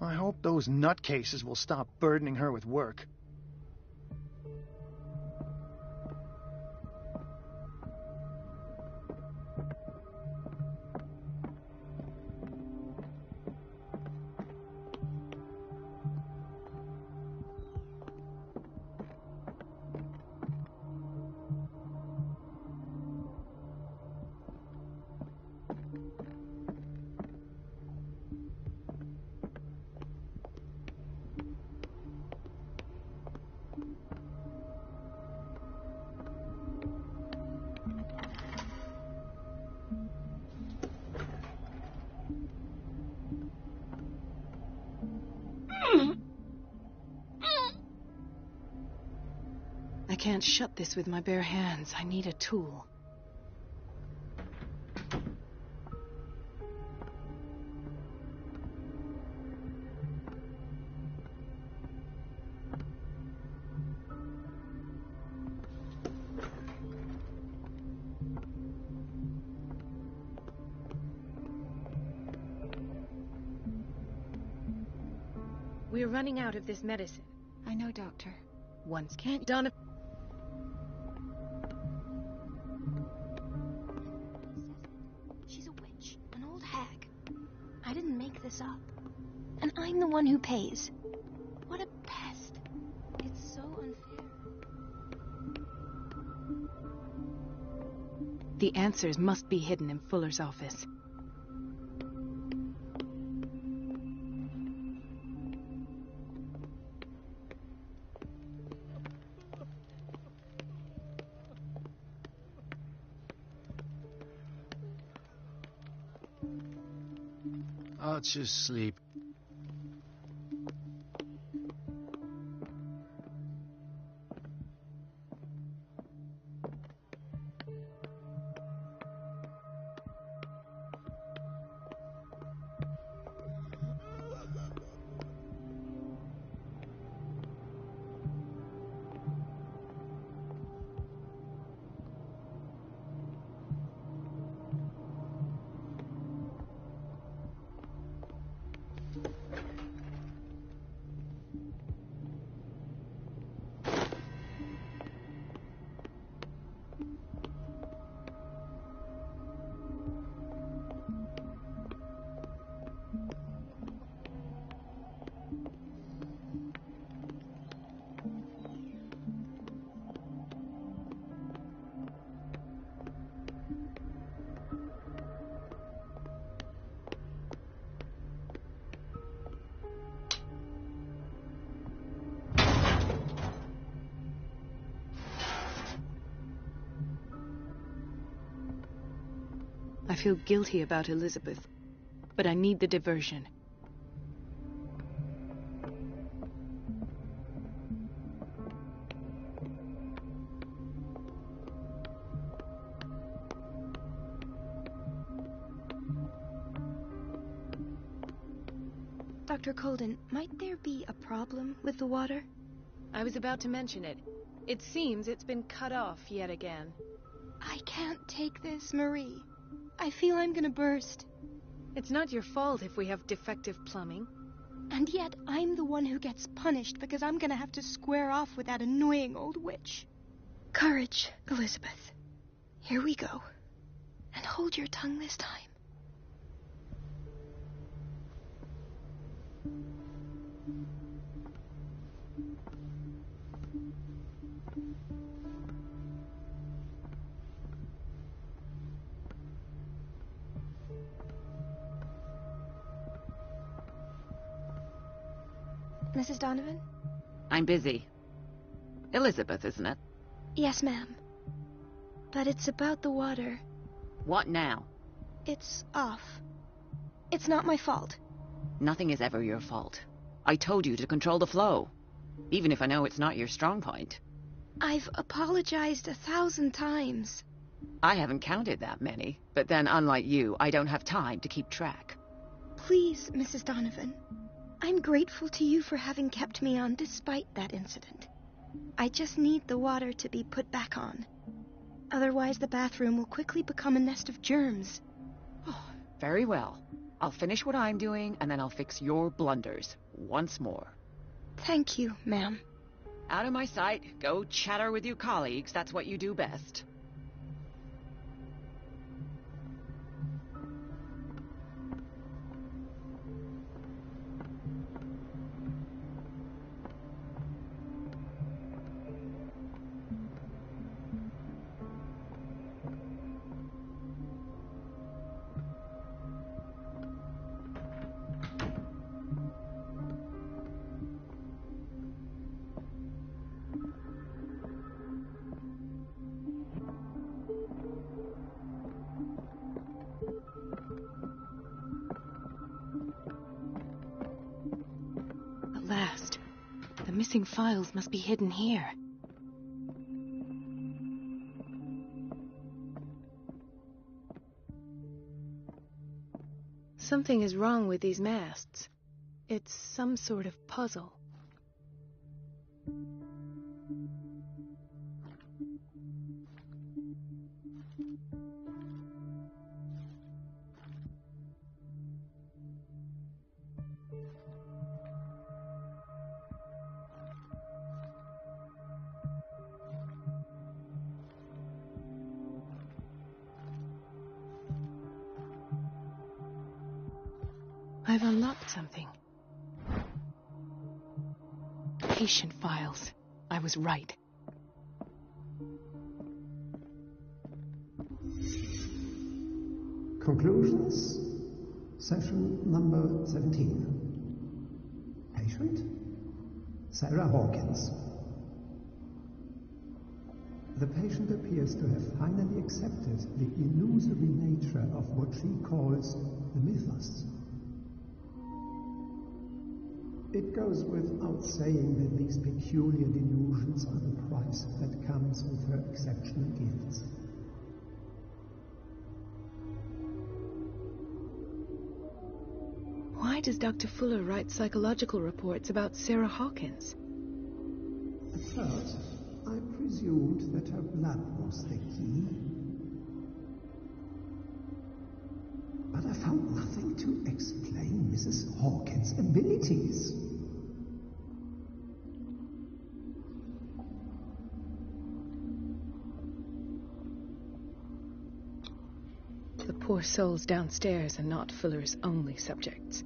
I hope those nutcases will stop burdening her with work. I can't shut this with my bare hands. I need a tool. We're running out of this medicine. I know, Doctor. Once can't Donovan... She's a witch, an old hag. I didn't make this up. And I'm the one who pays. What a pest. It's so unfair. The answers must be hidden in Fuller's office. I'll just sleep. I feel guilty about Elizabeth, but I need the diversion. Dr. Colden, might there be a problem with the water? I was about to mention it. It seems it's been cut off yet again. I can't take this, Marie. I feel I'm gonna burst. It's not your fault if we have defective plumbing. And yet, I'm the one who gets punished because I'm gonna have to square off with that annoying old witch. Courage, Elizabeth. Here we go. And hold your tongue this time. Mrs. Donovan? I'm busy. Elizabeth, isn't it? Yes, ma'am. But it's about the water. What now? It's off. It's not my fault. Nothing is ever your fault. I told you to control the flow, even if I know it's not your strong point. I've apologized 1,000 times. I haven't counted that many, but then unlike you, I don't have time to keep track. Please, Mrs. Donovan. I'm grateful to you for having kept me on despite that incident. I just need the water to be put back on. Otherwise, the bathroom will quickly become a nest of germs. Oh, very well. I'll finish what I'm doing, and then I'll fix your blunders once more. Thank you, ma'am. Out of my sight. Go chatter with your colleagues. That's what you do best. At last. The missing files must be hidden here. Something is wrong with these masts. It's some sort of puzzle. I've unlocked something. Patient files. I was right. Conclusions. Session number 17. Patient? Sarah Hawkins. The patient appears to have finally accepted the illusory nature of what she calls the mythos. It goes without saying that these peculiar delusions are the price that comes with her exceptional gifts. Why does Dr. Fuller write psychological reports about Sarah Hawkins? At first, I presumed that her blood was the key. But I found nothing to explain Mrs. Hawkins' abilities. The poor souls downstairs are not Fuller's only subjects.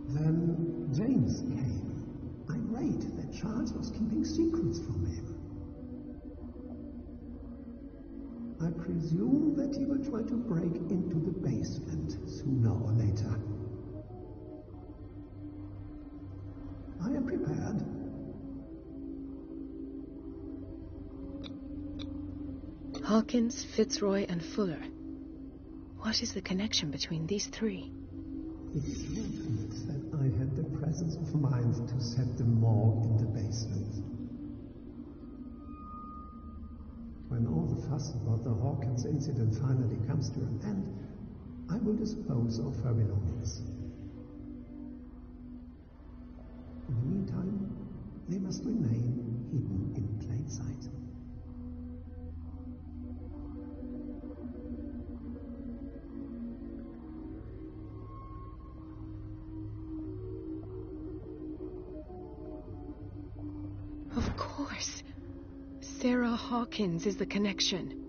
Then James came, irate that Charles was keeping secrets from him. I presume that he will try to break into the basement sooner or later. I am prepared. Hawkins, Fitzroy, and Fuller. What is the connection between these three? It seems that I had the presence of mind to set the morgue in the basement. When all the fuss about the Hawkins incident finally comes to an end, I will dispose of her belongings. In the meantime, they must remain hidden in plain sight. Of course. Sarah Hawkins is the connection.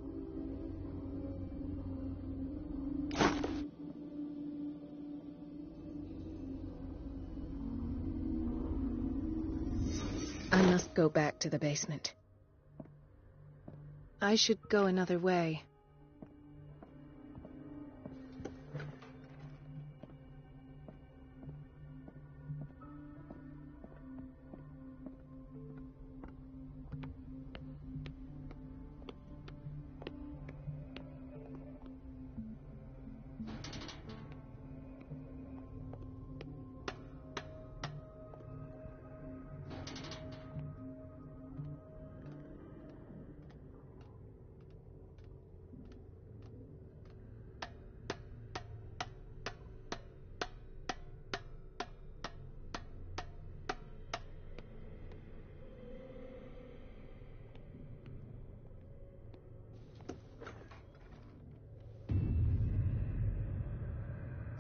I must go back to the basement. I should go another way.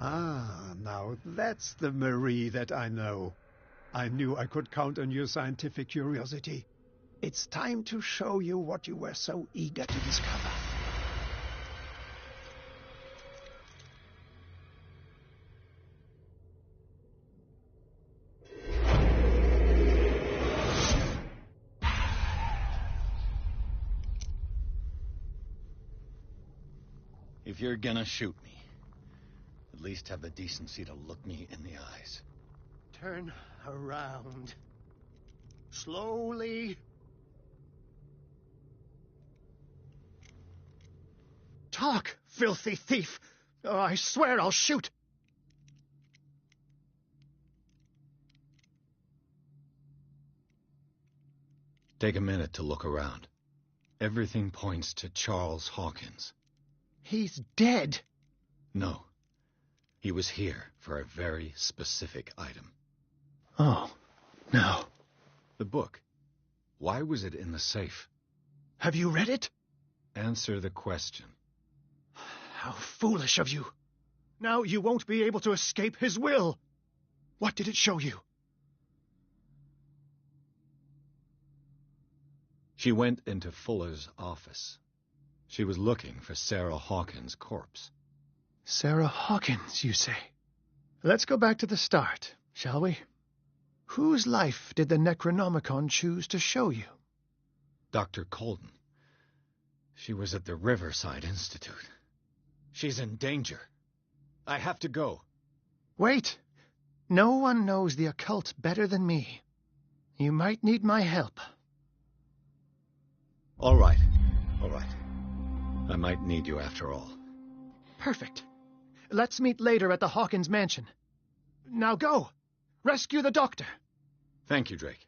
Ah, now that's the Marie that I know. I knew I could count on your scientific curiosity. It's time to show you what you were so eager to discover. If you're gonna shoot me, at least have the decency to look me in the eyes. Turn around. Slowly. Talk, filthy thief! Oh, I swear I'll shoot! Take a minute to look around. Everything points to Charles Hawkins. He's dead! No. He was here for a very specific item. Oh, no. The book. Why was it in the safe? Have you read it? Answer the question. How foolish of you. Now you won't be able to escape his will. What did it show you? She went into Fuller's office. She was looking for Sarah Hawkins' corpse. Sarah Hawkins, you say? Let's go back to the start, shall we? Whose life did the Necronomicon choose to show you? Dr. Colden. She was at the Riverside Institute. She's in danger. I have to go. Wait. No one knows the occult better than me. You might need my help. All right. All right. I might need you after all. Perfect. Let's meet later at the Hawkins mansion. Now go. Rescue the doctor. Thank you, Drake.